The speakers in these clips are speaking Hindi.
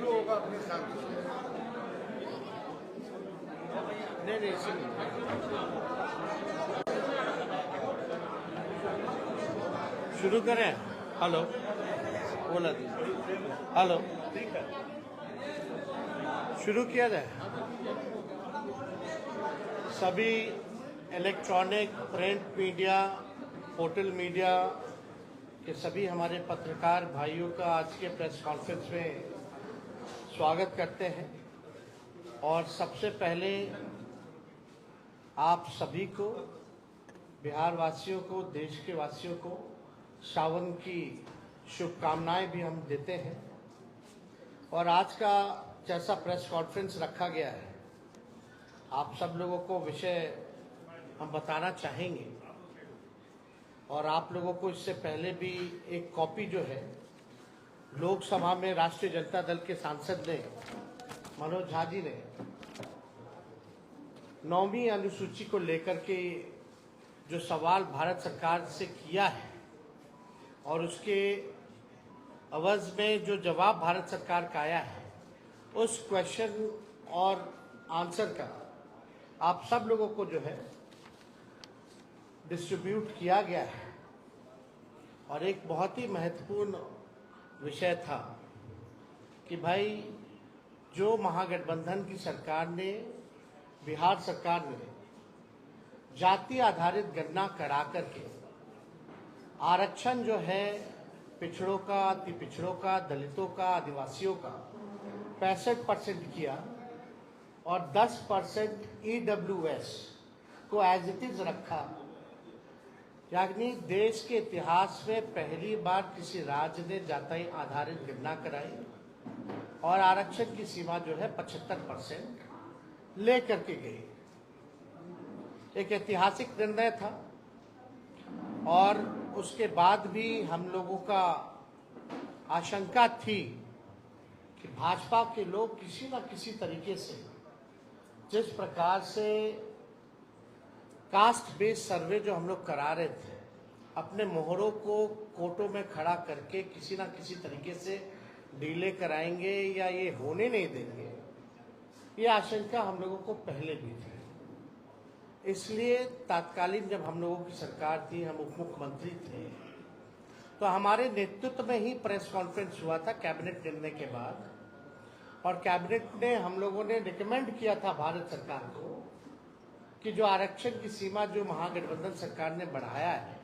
शुरू होगा अपने शांति से। नहीं शुरू करें। हेलो बोला दीजिए। हेलो शुरू किया जाए। सभी electronic print media portal media के सभी हमारे पत्रकार भाइयों का आज के प्रेस कॉन्फ्रेंस में स्वागत करते हैं। और सबसे पहले आप सभी को, बिहार वासियों को, देश के वासियों को सावन की शुभकामनाएं भी हम देते हैं। और आज का जैसा प्रेस कॉन्फ्रेंस रखा गया है, आप सब लोगों को विषय हम बताना चाहेंगे। और आप लोगों को इससे पहले भी एक कॉपी जो है लोकसभा में राष्ट्रीय जनता दल के सांसद ने, मनोज झा जी ने 9वीं अनुसूची को लेकर के जो सवाल भारत सरकार से किया है और उसके अवज में जो जवाब भारत सरकार का आया है, उस क्वेश्चन और आंसर का आप सब लोगों को जो है डिस्ट्रीब्यूट किया गया है। और एक बहुत ही महत्वपूर्ण विषय था कि भाई जो महागठबंधन की सरकार ने, बिहार सरकार ने जाति आधारित गणना करा करके आरक्षण जो है पिछड़ों का, अति पिछड़ों का, दलितों का, आदिवासियों का 65% किया और 10% EWS को एज इट इज रखा। यानी देश के इतिहास में पहली बार किसी राज्य ने जाति आधारित गणना कराई और आरक्षण की सीमा जो है 75% ले करके गई। एक ऐतिहासिक निर्णय था। और उसके बाद भी हम लोगों का आशंका थी कि भाजपा के लोग किसी न किसी तरीके से, जिस प्रकार से कास्ट बेस्ड सर्वे जो हम लोग करा रहे थे, अपने मोहरों को कोर्टों में खड़ा करके किसी न किसी तरीके से डीले कराएंगे या ये होने नहीं देंगे, ये आशंका हम लोगों को पहले भी थी। इसलिए तात्कालीन जब हम लोगों की सरकार थी, हम उप मुख्यमंत्री थे, तो हमारे नेतृत्व में ही प्रेस कॉन्फ्रेंस हुआ था कैबिनेट निर्णय के बाद। और कैबिनेट ने, हम लोगों ने रिकमेंड किया था भारत सरकार को कि जो आरक्षण की सीमा जो महागठबंधन सरकार ने बढ़ाया है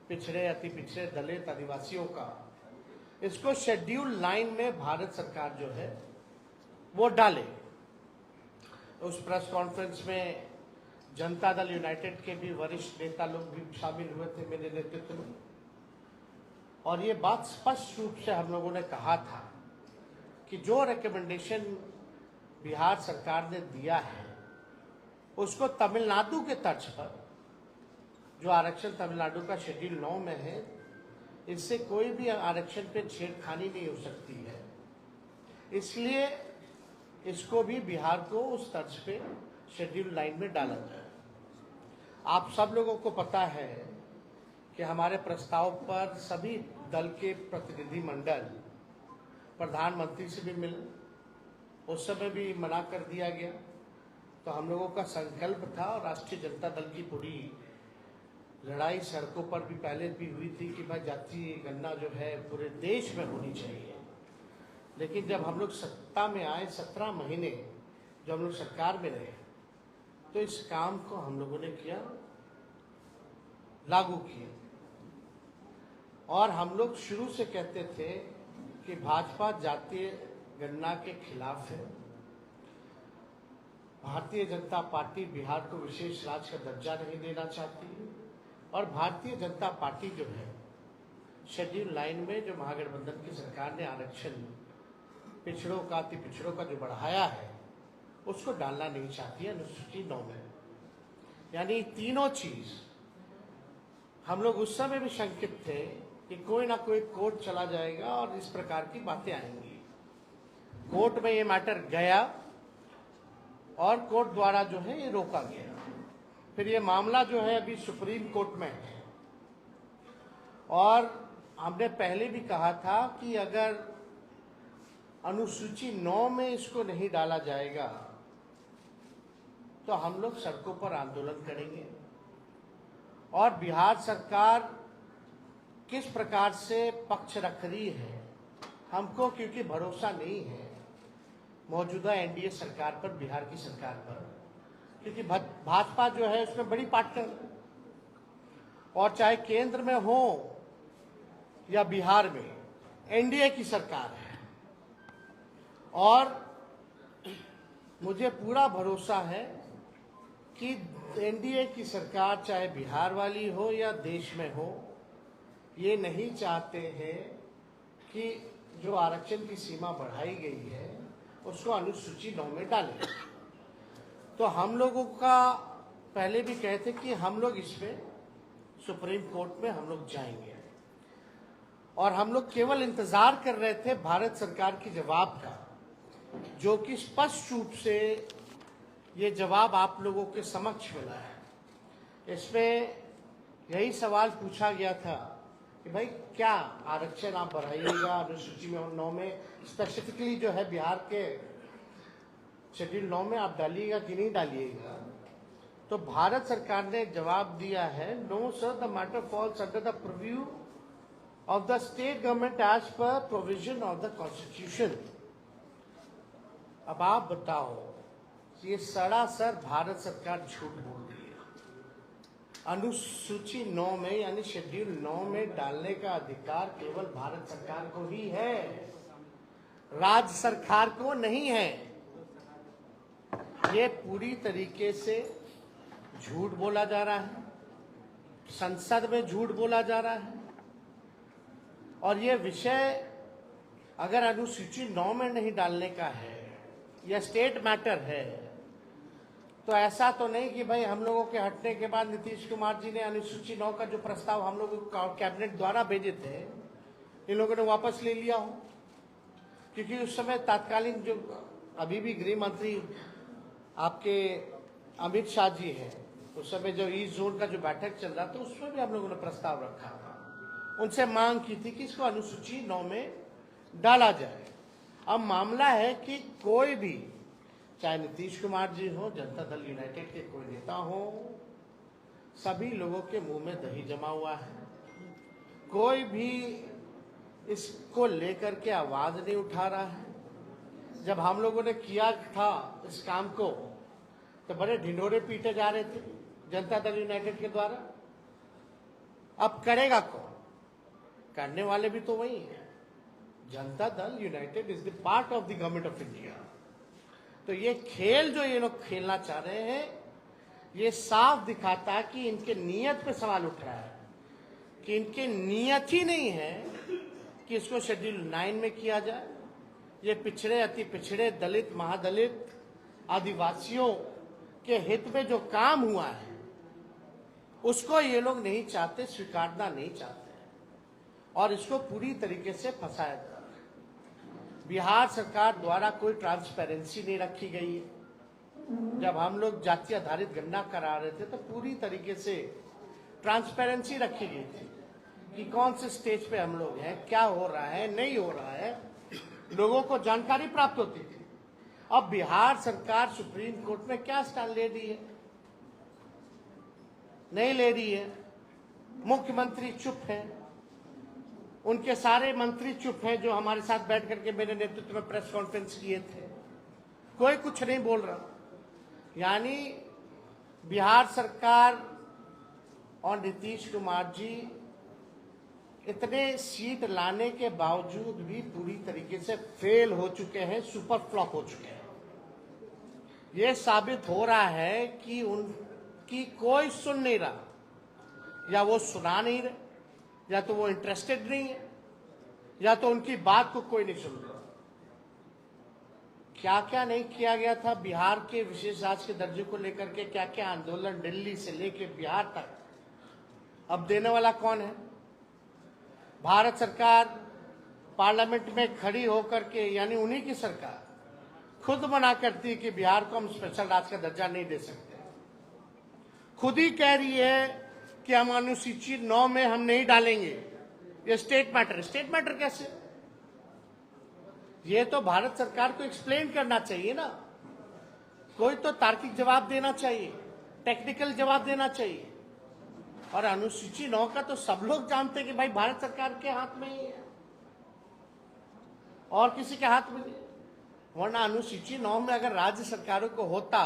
पिछड़े, अति पिछड़े, दलित, आदिवासियों का, इसको शेड्यूल 9 में भारत सरकार जो है वो डाले। उस प्रेस कॉन्फ्रेंस में जनता दल यूनाइटेड के भी वरिष्ठ नेता लोग भी शामिल हुए थे मेरे नेतृत्व में। और ये बात स्पष्ट रूप से हम लोगों ने कहा था कि जो रिकमेंडेशन बिहार सरकार ने दिया है उसको तमिलनाडु के तर्ज पर, जो आरक्षण तमिलनाडु का शेड्यूल 9 में है, इससे कोई भी आरक्षण पे छेड़खानी नहीं हो सकती है। इसलिए इसको भी बिहार को उस तर्ज पे शेड्यूल 9 में डाला जाए। आप सब लोगों को पता है कि हमारे प्रस्ताव पर सभी दल के प्रतिनिधि मंडल प्रधानमंत्री से भी मिले, उस समय भी मना कर दिया गया। तो हम लोगों का संकल्प था और राष्ट्रीय जनता दल की पूरी लड़ाई सड़कों पर भी पहले भी हुई थी कि भाई जातीय गणना जो है पूरे देश में होनी चाहिए। लेकिन जब हम लोग सत्ता में आए, 17 महीने जब हम लोग सरकार में रहे, तो इस काम को हम लोगों ने किया, लागू किया। और हम लोग शुरू से कहते थे कि भाजपा जातीय गणना के खिलाफ है। भारतीय जनता पार्टी बिहार को विशेष राज्य का दर्जा नहीं देना चाहती है। और भारतीय जनता पार्टी जो है शेड्यूल 9 में जो महागठबंधन की सरकार ने आरक्षण पिछड़ों का, अति पिछड़ों का जो बढ़ाया है, उसको डालना नहीं चाहती है अनुसूची 9 में। यानी तीनों चीज हम लोग उस समय भी शंकित थे कि कोई ना कोई कोर्ट चला जाएगा और इस प्रकार की बातें आएंगी। कोर्ट में ये मैटर गया और कोर्ट द्वारा जो है ये रोका गया। फिर ये मामला जो है अभी सुप्रीम कोर्ट में है। और हमने पहले भी कहा था कि अगर अनुसूची 9 में इसको नहीं डाला जाएगा तो हम लोग सड़कों पर आंदोलन करेंगे। और बिहार सरकार किस प्रकार से पक्ष रख रही है हमको, क्योंकि भरोसा नहीं है मौजूदा एनडीए सरकार पर, बिहार की सरकार पर, क्योंकि भाजपा जो है उसमें बड़ी पार्टनर, और चाहे केंद्र में हो या बिहार में एनडीए की सरकार है। और मुझे पूरा भरोसा है कि एनडीए की सरकार चाहे बिहार वाली हो या देश में हो, ये नहीं चाहते हैं कि जो आरक्षण की सीमा बढ़ाई गई है उसको अनुसूची 9 में डालें। तो हम लोगों का पहले भी कहे थे कि हम लोग इसमें सुप्रीम कोर्ट में हम लोग जाएंगे, और हम लोग केवल इंतजार कर रहे थे भारत सरकार की जवाब का, जो कि स्पष्ट रूप से ये जवाब आप लोगों के समक्ष मिला है। इसमें यही सवाल पूछा गया था कि भाई क्या आरक्षण आप बढ़ाइएगा अनुसूची में 9 में, स्पेसिफिकली जो है बिहार के शेड्यूल 9 में आप डालिएगा कि नहीं डालिएगा। तो भारत सरकार ने जवाब दिया है, no sir, the matter falls under the preview of the state government as per provision of the constitution. अब आप बताओ, ये सरासर भारत सरकार झूठ बोल रही है। अनुसूची 9 में यानी शेड्यूल 9 में डालने का अधिकार केवल भारत सरकार को ही है, राज्य सरकार को नहीं है। ये पूरी तरीके से झूठ बोला जा रहा है, संसद में झूठ बोला जा रहा है। और ये विषय अगर अनुसूची 9 में नहीं डालने का है या स्टेट मैटर है, तो ऐसा तो नहीं कि भाई हम लोगों के हटने के बाद नीतीश कुमार जी ने अनुसूची 9 का जो प्रस्ताव हम लोगों को कैबिनेट द्वारा भेजे थे, इन लोगों ने वापस ले लिया हो। क्योंकि उस समय तत्कालीन जो अभी भी गृह मंत्री आपके अमित शाह जी हैं, उस समय जो ईस्ट जोन का जो बैठक चल रहा था उसमें भी हम लोगों ने प्रस्ताव रखा था, उनसे मांग की थी कि इसको अनुसूची 9 में डाला जाए। अब मामला है कि कोई भी, चाहे नीतीश कुमार जी हो, जनता दल यूनाइटेड के कोई नेता हो, सभी लोगों के मुंह में दही जमा हुआ है। कोई भी इसको लेकर के आवाज नहीं उठा रहा है। जब हम लोगों ने किया था इस काम को तो बड़े ढिंढोरे पीटे जा रहे थे जनता दल यूनाइटेड के द्वारा। अब करेगा कौन? करने वाले भी तो वही है। Janata Dal United is the part of the government of India. तो ये खेल जो ये लोग खेलना चाह रहे हैं, ये साफ दिखाता है कि इनके नियत पे सवाल उठ रहा है, कि इनके नियत ही नहीं है कि इसको शेड्यूल 9 में किया जाए। ये पिछड़े, अति पिछड़े, दलित, महादलित, आदिवासियों के हित में जो काम हुआ है उसको ये लोग नहीं चाहते, स्वीकारना नहीं चाहते, और इसको पूरी तरीके से फंसाया जा रहा है। बिहार सरकार द्वारा कोई ट्रांसपेरेंसी नहीं रखी गई है। जब हम लोग जाति आधारित गणना करा रहे थे तो पूरी तरीके से ट्रांसपेरेंसी रखी गई थी कि कौन से स्टेज पे हम लोग हैं, क्या हो रहा है, नहीं हो रहा है, लोगों को जानकारी प्राप्त होती थी। अब बिहार सरकार सुप्रीम कोर्ट में क्या स्टैंड ले रही है? नहीं ले रही है। मुख्यमंत्री चुप है, उनके सारे मंत्री चुप हैं जो हमारे साथ बैठ करके मेरे नेतृत्व में प्रेस कॉन्फ्रेंस किए थे, कोई कुछ नहीं बोल रहा। यानी बिहार सरकार और नीतीश कुमार जी इतने सीट लाने के बावजूद भी पूरी तरीके से फेल हो चुके हैं, सुपर फ्लॉप हो चुके हैं। ये साबित हो रहा है कि उनकी कोई सुन नहीं रहा, या वो सुना नहीं रहे, या तो वो इंटरेस्टेड नहीं है, या तो उनकी बात को कोई नहीं सुन रहा। क्या क्या नहीं किया गया था बिहार के विशेष राज्य के दर्जे को लेकर के, क्या क्या आंदोलन दिल्ली से लेकर बिहार तक। अब देने वाला कौन है? भारत सरकार पार्लियामेंट में खड़ी होकर के, यानी उन्हीं की सरकार खुद मना करती है कि बिहार को हम स्पेशल राज्य का दर्जा नहीं दे सकते। खुद ही कह रही है कि हम अनुसूची 9 में हम नहीं डालेंगे, ये स्टेट मैटर। स्टेट मैटर कैसे? ये तो भारत सरकार को एक्सप्लेन करना चाहिए ना, कोई तो तार्किक जवाब देना चाहिए, टेक्निकल जवाब देना चाहिए। और अनुसूची 9 का तो सब लोग जानते हैं कि भाई भारत सरकार के हाथ में ही है और किसी के हाथ में नहीं। वरना अनुसूची 9 में अगर राज्य सरकारों को होता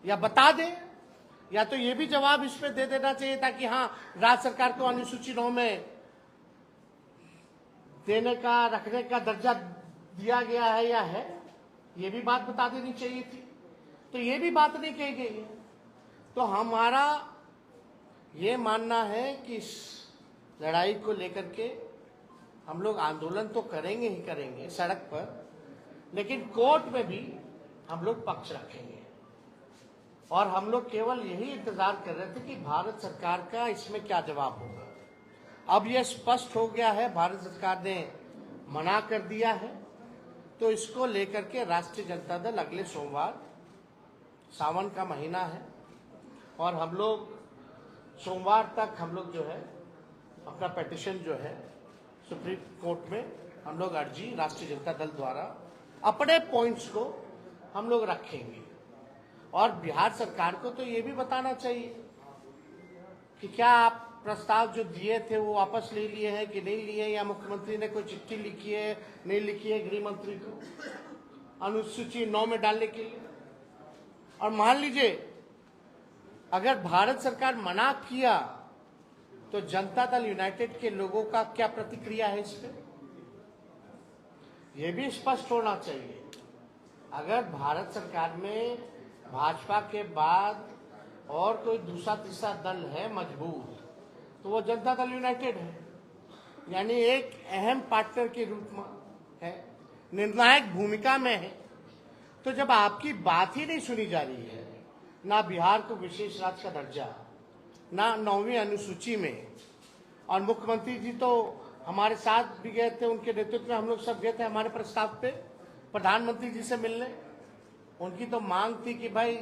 या बता दे, या तो ये भी जवाब इसमें दे देना चाहिए था कि हाँ राज्य सरकार को अनुसूची 9 में देने का, रखने का दर्जा दिया गया है या है, ये भी बात बता देनी चाहिए थी। तो ये भी बात नहीं कही गई है। तो हमारा ये मानना है कि इस लड़ाई को लेकर के हम लोग आंदोलन तो करेंगे ही करेंगे सड़क पर, लेकिन कोर्ट में भी हम लोग पक्ष रखेंगे। और हम लोग केवल यही इंतजार कर रहे थे कि भारत सरकार का इसमें क्या जवाब होगा। अब यह स्पष्ट हो गया है, भारत सरकार ने मना कर दिया है, तो इसको लेकर के राष्ट्रीय जनता दल अगले सोमवार, सावन का महीना है और हम लोग सोमवार तक हम लोग जो है अपना पिटीशन जो है सुप्रीम कोर्ट में हम लोग अर्जी राष्ट्रीय जनता दल द्वारा अपने पॉइंट्स को हम लोग रखेंगे। और बिहार सरकार को तो ये भी बताना चाहिए कि क्या आप प्रस्ताव जो दिए थे वो वापस ले लिए हैं कि नहीं लिए, या मुख्यमंत्री ने कोई चिट्ठी लिखी है नहीं लिखी है गृह मंत्री को अनुसूची 9 में डालने के लिए। और मान लीजिए अगर भारत सरकार मना किया तो जनता दल यूनाइटेड के लोगों का क्या प्रतिक्रिया है इस पे, ये भी स्पष्ट होना चाहिए। अगर भारत सरकार में भाजपा के बाद और कोई दूसरा तीसरा दल है मजबूत, तो वो जनता दल यूनाइटेड है, यानी एक अहम पार्टनर के रूप में है, निर्णायक भूमिका में है। तो जब आपकी बात ही नहीं सुनी जा रही है, ना बिहार को विशेष राज्य का दर्जा, ना 9वीं अनुसूची में, और मुख्यमंत्री जी तो हमारे साथ भी गए थे, उनके नेतृत्व में हम लोग सब गए थे हमारे प्रस्ताव पे प्रधानमंत्री जी से मिलने। उनकी तो मांग थी कि भाई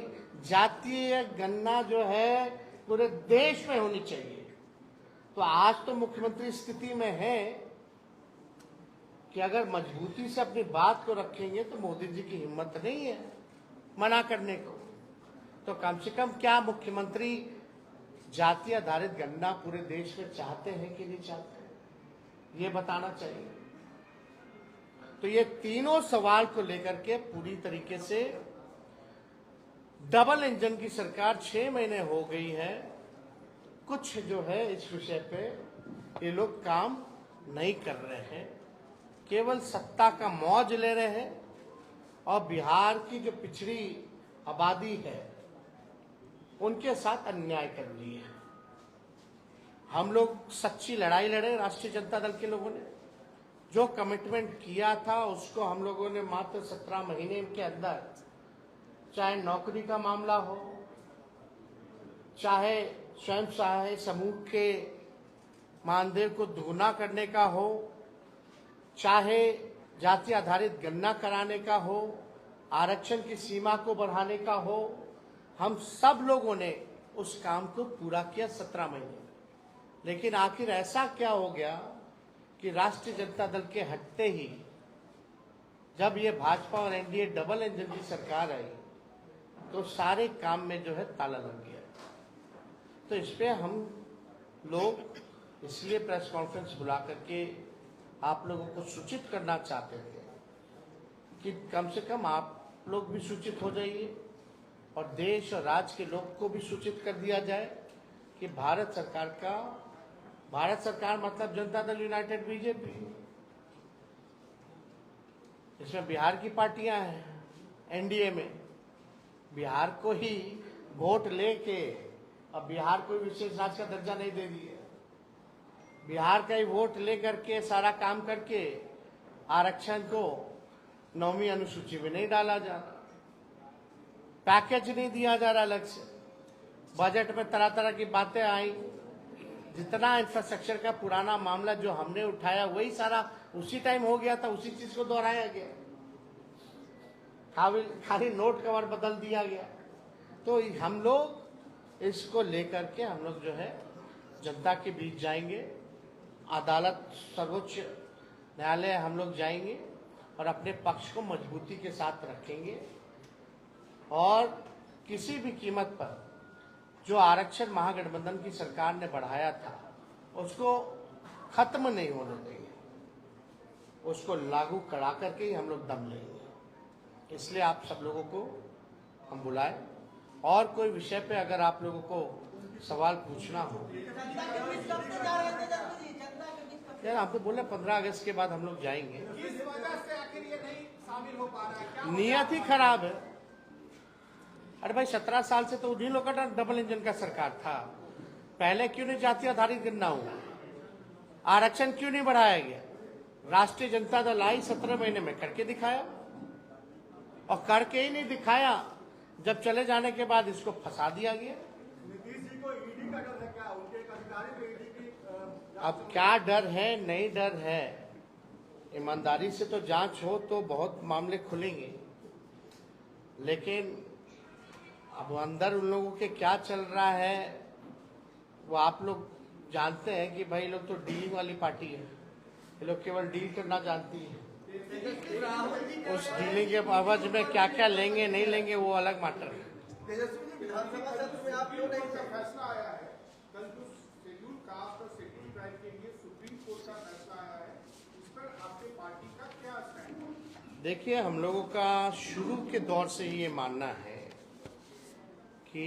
जातीय गणना जो है पूरे देश में होनी चाहिए। तो आज तो मुख्यमंत्री स्थिति में है कि अगर मजबूती से अपनी बात को रखेंगे तो मोदी जी की हिम्मत नहीं है मना करने को। तो कम से कम क्या मुख्यमंत्री जाति आधारित गणना पूरे देश में चाहते हैं कि नहीं चाहते, ये बताना चाहिए। तो ये तीनों सवाल को लेकर के पूरी तरीके से डबल इंजन की सरकार 6 महीने हो गई है, कुछ जो है इस विषय पे ये लोग काम नहीं कर रहे हैं, केवल सत्ता का मौज ले रहे हैं और बिहार की जो पिछड़ी आबादी है उनके साथ अन्याय कर रही है। हम लोग सच्ची लड़ाई लड़े, राष्ट्रीय जनता दल के लोगों ने जो कमिटमेंट किया था उसको हम लोगों ने मात्र 17 महीने के अंदर, चाहे नौकरी का मामला हो, चाहे स्वयं सहायता समूह के मानदेय को दोगुना करने का हो, चाहे जाति आधारित गणना कराने का हो, आरक्षण की सीमा को बढ़ाने का हो, हम सब लोगों ने उस काम को पूरा किया 17 महीने। लेकिन आखिर ऐसा क्या हो गया कि राष्ट्रीय जनता दल के हटते ही जब ये भाजपा और एनडीए डबल इंजन की सरकार आई तो सारे काम में जो है ताला लग गया। तो इस पे हम लोग इसलिए प्रेस कॉन्फ्रेंस बुला करके आप लोगों को सूचित करना चाहते थे कि कम से कम आप लोग भी सूचित हो जाइए और देश और राज्य के लोग को भी सूचित कर दिया जाए कि भारत सरकार मतलब जनता दल यूनाइटेड बीजेपी, इसमें बिहार की पार्टियां हैं एनडीए में, बिहार को ही वोट लेके अब बिहार को विशेष राज्य का दर्जा नहीं दे दिए, बिहार का ही वोट लेकर के सारा काम करके आरक्षण को 9वीं अनुसूची में नहीं डाला जा रहा, पैकेज नहीं दिया जा रहा अलग से। बजट में तरह तरह की बातें आई, जितना इंफ्रास्ट्रक्चर का पुराना मामला जो हमने उठाया वही सारा उसी टाइम हो गया था, उसी चीज को दोहराया गया, खाली नोट कवर बदल दिया गया। तो हम लोग इसको लेकर के हम लोग जो है जनता के बीच जाएंगे, अदालत सर्वोच्च न्यायालय हम लोग जाएंगे और अपने पक्ष को मजबूती के साथ रखेंगे और किसी भी कीमत पर जो आरक्षण महागठबंधन की सरकार ने बढ़ाया था उसको खत्म नहीं होने देंगे, उसको लागू करा करके ही हम लोग दम लेंगे। इसलिए आप सब लोगों को हम बुलाए और कोई विषय पे अगर आप लोगों को सवाल पूछना हो। यार आप तो बोले 15 अगस्त के बाद हम लोग जाएंगे। किस वजह से आखिर ये नहीं शामिल हो पा रहा है? क्या नियत ही खराब है। अरे भाई 17 साल से तो उन्हीं लोगों का डबल इंजन का सरकार था। पहले क्यों नहीं जाति आधारित गणना हुआ? आरक्षण क्यों नहीं बढ़ाया गया? राष्ट्रीय जनता दल आई 17 महीने में करके दिखाया और करके ही नहीं दिखाया, जब चले जाने के बाद इसको फंसा दिया गया। नीतीश जी को ईडी का डर है क्या? उनके एक अधिकारी को ईडी की अब क्या डर है, नहीं डर है। ईमानदारी से तो जांच हो तो बहुत मामले खुलेंगे, लेकिन अब अंदर उन लोगों के क्या चल रहा है वो आप लोग जानते हैं कि भाई लोग तो डीलिंग वाली पार्टी है, ये लोग केवल डील करना जानती है। उस डीलिंग के बावज में क्या क्या लेंगे नहीं लेंगे वो अलग मैटर है। तेजस्वी जी, विधानसभा सत्र में आप क्यों नहीं? फैसला आया है कल जो शेड्यूल कास्ट और शेड्यूल ट्राइब के लिए सुप्रीम कोर्ट का फैसला आया है, इस पर आपकी पार्टी का क्या स्टैंड है? देखिए, हम लोगों का शुरू के दौर से ही ये मानना है कि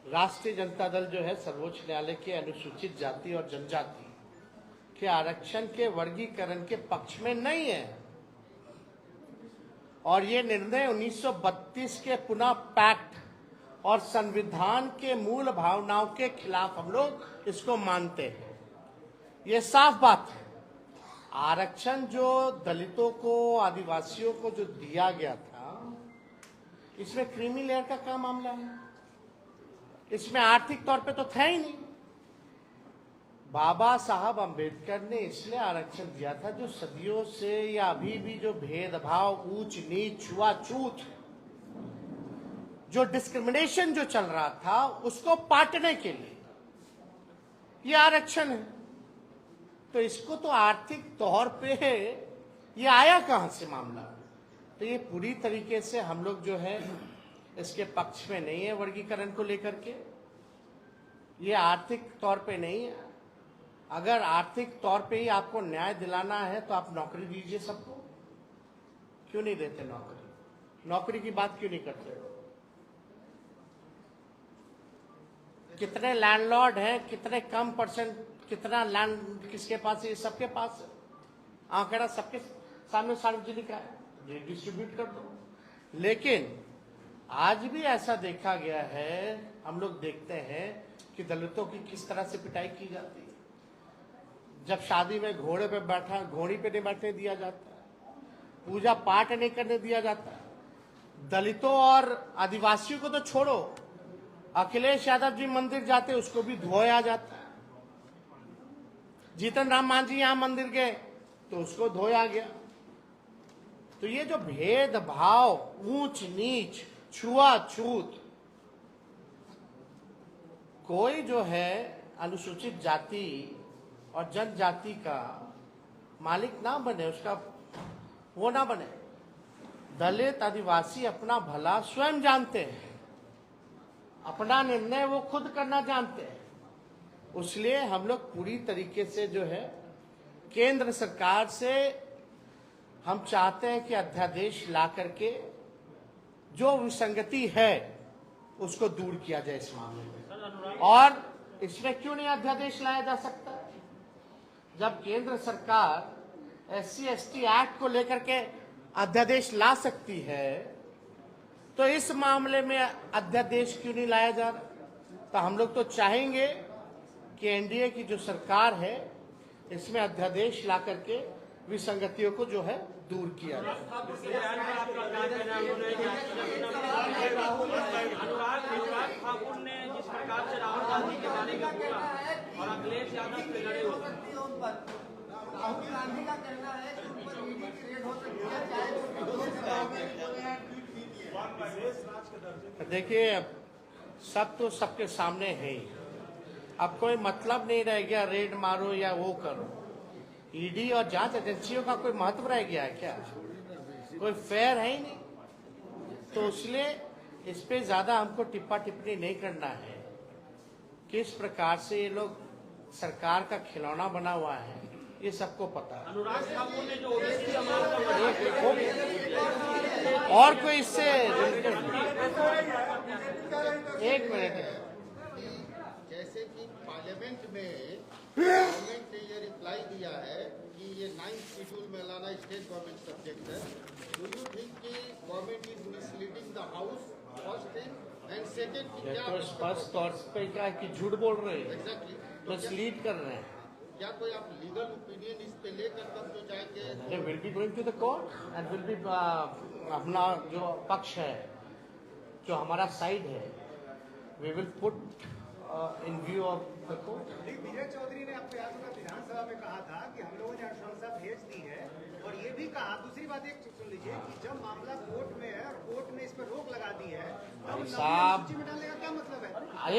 राष्ट्रीय जनता दल जो है सर्वोच्च न्यायालय के अनुसूचित जाति और जनजाति के आरक्षण के वर्गीकरण के पक्ष में नहीं है और ये निर्णय 1932 के पुनः पैक्ट और संविधान के मूल भावनाओं के खिलाफ हम लोग इसको मानते हैं। ये साफ बात है। आरक्षण जो दलितों को, आदिवासियों को जो दिया गया था, इसमें क्रीमी लेयर का क्या मामला है? इसमें आर्थिक तौर पे तो था ही नहीं। बाबा साहब अंबेडकर ने इसलिए आरक्षण दिया था जो सदियों से या अभी भी जो भेदभाव, ऊंच नीच, छुआछूत, जो डिस्क्रिमिनेशन जो चल रहा था उसको पाटने के लिए ये आरक्षण है। तो इसको तो आर्थिक तौर पे ये आया कहां से मामला? तो ये पूरी तरीके से हम लोग जो है इसके पक्ष में नहीं है। वर्गीकरण को लेकर के ये आर्थिक तौर पे नहीं है। अगर आर्थिक तौर पे ही आपको न्याय दिलाना है तो आप नौकरी दीजिए सबको। क्यों नहीं देते नौकरी? नौकरी की बात क्यों नहीं करते? कितने लैंडलॉर्ड हैं, कितने कम परसेंट, कितना लैंड किसके पास है? सबके पास है। आंकड़ा सबके सामने सार्वजनिक है, ये डिस्ट्रीब्यूट कर दो। लेकिन आज भी ऐसा देखा गया है, हम लोग देखते हैं कि दलितों की किस तरह से पिटाई की जाती है। जब शादी में घोड़ी पे नहीं बैठने दिया जाता, पूजा पाठ नहीं करने दिया जाता। दलितों और आदिवासियों को तो छोड़ो, अखिलेश यादव जी मंदिर जाते उसको भी धोया जाता। जीतन राम मांझी यहां मंदिर गए तो उसको धोया गया। तो ये जो भेदभाव, ऊंच नीच, छुआछूत, कोई जो है अनुसूचित जाति और जनजाति का मालिक ना बने, उसका वो ना बने। दलित, आदिवासी अपना भला स्वयं जानते हैं, अपना निर्णय वो खुद करना जानते हैं। इसलिए हम लोग पूरी तरीके से जो है केंद्र सरकार से हम चाहते हैं कि अध्यादेश ला करके जो विसंगति है उसको दूर किया जाए इस मामले में। और इसमें क्यों नहीं अध्यादेश लाया जा सकता? जब केंद्र सरकार SC/ST एक्ट को लेकर के अध्यादेश ला सकती है तो इस मामले में अध्यादेश क्यों नहीं लाया जा रहा? तो हम लोग तो चाहेंगे कि एनडीए की जो सरकार है इसमें अध्यादेश ला करके विसंगतियों को जो है दूर किया जाए। अनुराग ठाकुर ने जिस प्रकार से राहुल गांधी के बारे में बोला और अखिलेश यादव से लड़े हो, राहुल गांधी का कहना है कि ऊपर ईडी की रेड हो सकती है, चाहे देखिए, सब तो सबके सामने है ही। अब कोई मतलब नहीं रह गया रेड मारो या वो करो। ईडी और जांच एजेंसियों का कोई महत्व रह गया है क्या? कोई फेयर है ही नहीं। तो इसलिए इस पे ज्यादा हमको टिप्पा टिप्पणी नहीं करना है। किस प्रकार से ये लोग सरकार का खिलौना बना हुआ है ये सबको पता है। अनुराग ठाकुर ने जो ओबीसी समाज का और कोई इससे एक मिनट, जैसे कि पार्लियामेंट में गवर्नमेंट ने ये रिप्लाई दिया है कि ये 9th शेड्यूल में लाना स्टेट गवर्नमेंट सब्जेक्ट है। डू यू थिंक कि government is misleading the house first thing, and second कि क्या तो स्पष्ट तौर पे क्या है कि झूठ बोल रहे हैं, एग्जैक्टली मिसलीड कर रहे हैं। क्या कोई आप लीगल ओपिनियन इस पे लेकर तब जो जाएंगे? They will be going to the court and will be अपना जो पक्ष है, जो हमारा साइड है, we will put in view of the court. विजय चौधरी ने आपको याद होगा विधानसभा में कहा था कि हम लोगों ने अनुशंसा भेज दी है, और ये भी कहा, दूसरी बात एक सुन लीजिए कि जब मामला कोर्ट में है और कोर्ट ने इस पर रोक लगा दी है तब साहब, सूची में डालने का क्या मतलब है?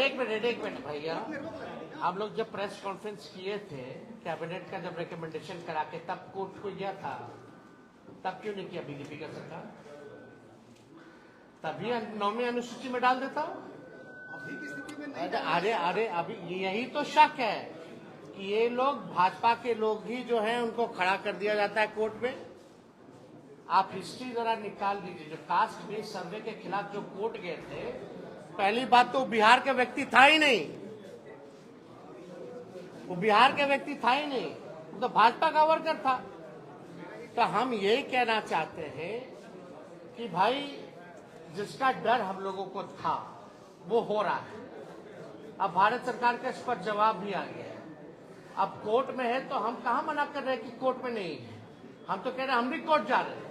एक मिनट भैया, रोक लगा दी ना। हम लोग जब प्रेस कॉन्फ्रेंस किए थे कैबिनेट का जब रिकमेंडेशन करा के तब कोर्ट को गया था, तब क्यों नहीं किया बीजेपी का सरकार? तभी 9वीं अनुसूची में डाल देता। अभी की स्थिति में नहीं अरे अभी यही तो शक है कि ये लोग भाजपा के लोग ही जो हैं उनको खड़ा कर दिया जाता है कोर्ट में। आप हिस्ट्री जरा निकाल लीजिए, जो कास्ट बेस्ड सर्वे के खिलाफ जो कोर्ट गए थे, पहली बात तो बिहार का व्यक्ति था ही नहीं, वो बिहार का व्यक्ति था ही नहीं, वो तो भाजपा का वर्कर था। तो हम यही कहना चाहते हैं कि भाई जिसका डर हम लोगों को था वो हो रहा है। अब भारत सरकार का इस पर जवाब भी आ गया है। अब कोर्ट में है तो हम कहाँ मना कर रहे हैं कि कोर्ट में नहीं है, हम तो कह रहे हैं हम भी कोर्ट जा रहे हैं,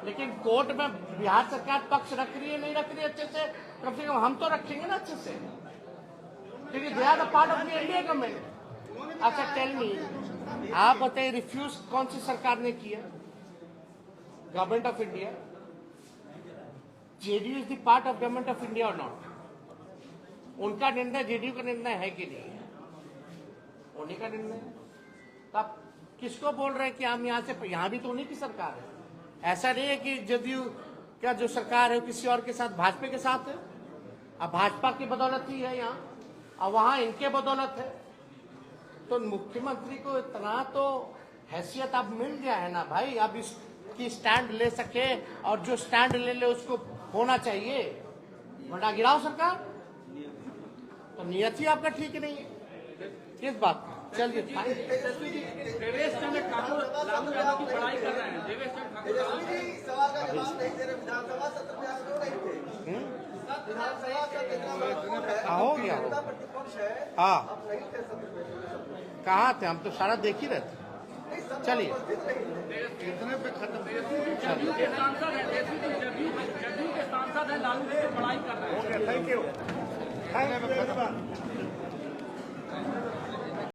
लेकिन कोर्ट में बिहार सरकार पक्ष रख रही है नहीं रख रही है अच्छे से, कम से कम हम तो रखेंगे ना अच्छे से, क्योंकि they are the part of the India government. अच्छा टेल मी, आप बताइए रिफ्यूज कौन सी सरकार ने किया? Government of India. JDU is the part of government of India और नॉट? उनका निर्णय जेडीयू का निर्णय है कि नहीं है? उन्हीं का निर्णय। तो आप किसको बोल रहे हैं कि हम यहाँ से, यहाँ भी तो उन्हीं की सरकार है। ऐसा नहीं है कि जेडीयू क्या जो सरकार है किसी और के साथ, भाजपा के साथ है। अब भाजपा की बदौलत ही है यहाँ, और वहां इनके बदौलत है। तो मुख्यमंत्री को इतना तो हैसियत अब मिल गया है ना भाई, अब इसकी स्टैंड ले सके, और जो स्टैंड ले ले उसको होना चाहिए, वरना गिराओ सरकार। तो नियत ही आपका ठीक नहीं है किस बात का। चलिए देवेश चंद्र ठाकुर लालू यादव की बड़ाई कर रहे हैं। देवेश चंद्र ठाकुर सवाल का जवाब नहीं दे रहे। विधानसभा सत्र में आप क्यों नहीं थे? विधानसभा सत्र इतना महत्वपूर्ण है, हो गया नेता प्रतिपक्ष है, हाँ, आप नहीं थे सत्र में। कहाँ थे हम? तो सारा देख ही रहे थे। चलिए जदयू के सांसद हैं, जदयू के सांसद हैं, लालू की बड़ाई कर रहे हैं। Thank you.